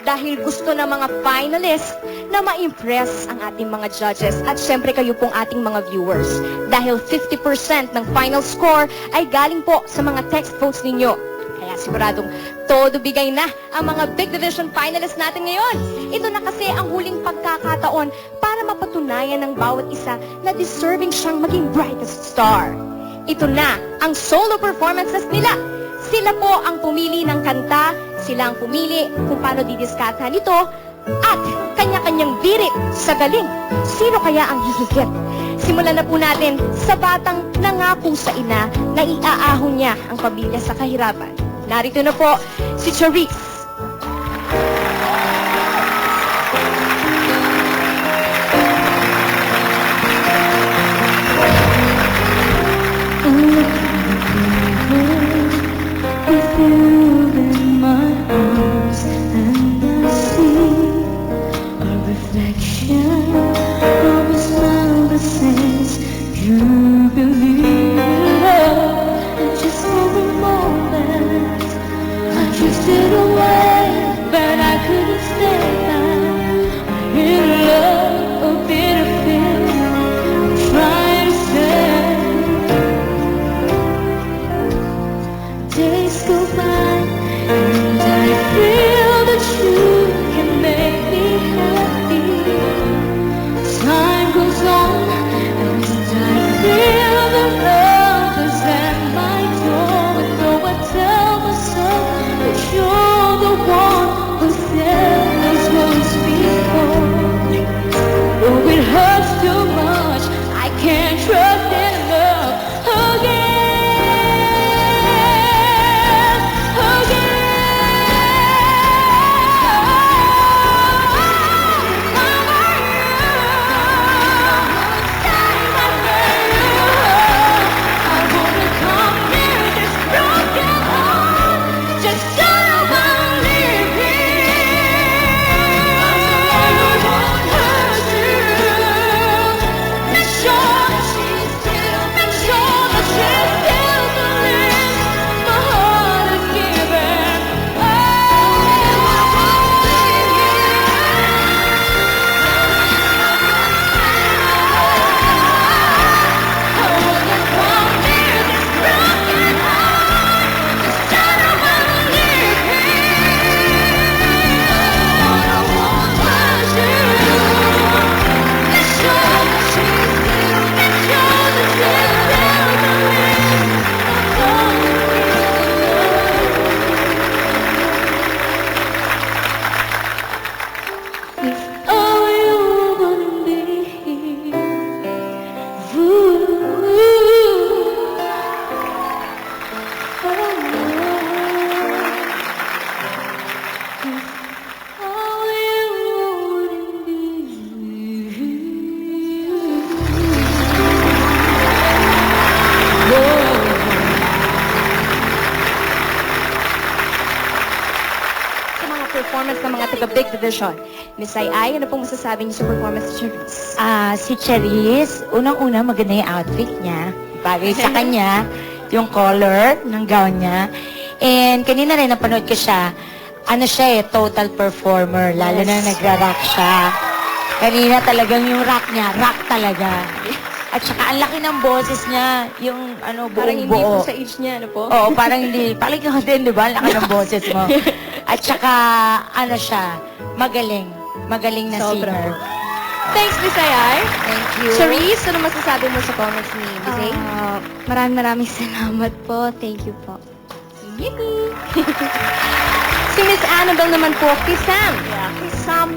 dahil gusto ng mga finalists na ma-impress ang ating mga judges at syempre kayo pong ating mga viewers. Dahil 50% ng final score ay galing po sa mga text votes ninyo. Kaya siguradong todo bigay na ang mga Big Division finalists natin ngayon. Ito na kasi ang huling pagkakataon para mapatunayan ng bawat isa na deserving siyang maging brightest star. Ito na ang solo performances nila. Sila po ang pumili ng kanta, sila ang pumili kung paano didiskatahan ito, at kanya-kanyang birit sa galing. Sino kaya ang hihigit? Simulan na po natin sa batang nangako sa ina na iaahon niya ang pamilya sa kahirapan. Narito na po si Charisse. Days go by and I feel that you can make me happy. Time goes on and I feel the love is at my door. And though I tell myself that you're the one who's there as once before, oh, it hurts too much. I can't trust in love again. Performance ng mga taga-Big Division. Miss Ai, ano pong masasabi niyo sa performance ni Charisse? Si Charisse, unang-una maganda yung outfit niya. Bagay sa kanya, yung color ng gown niya. And kanina rin napanood ko siya, ano siya total performer, lalo na nagra-rock siya. Kanina talagang yung rock niya, rock talaga. At saka ang laki ng boses niya, yung ano, Parang hindi buong-buo. po sa age niya, ano po? Oo, parang hindi. Parang ikaw din, di ba? Ang laki ng boses mo. At saka, ano siya, magaling. Magaling na Sobra singer. po. Thanks, Miss Ai. Thank you. Charisse, ano masasabi mo sa comments ni Miss Ai? Maraming salamat po. Thank you po. Yippee! Si Miss Annabelle naman po, kisam. Kisam na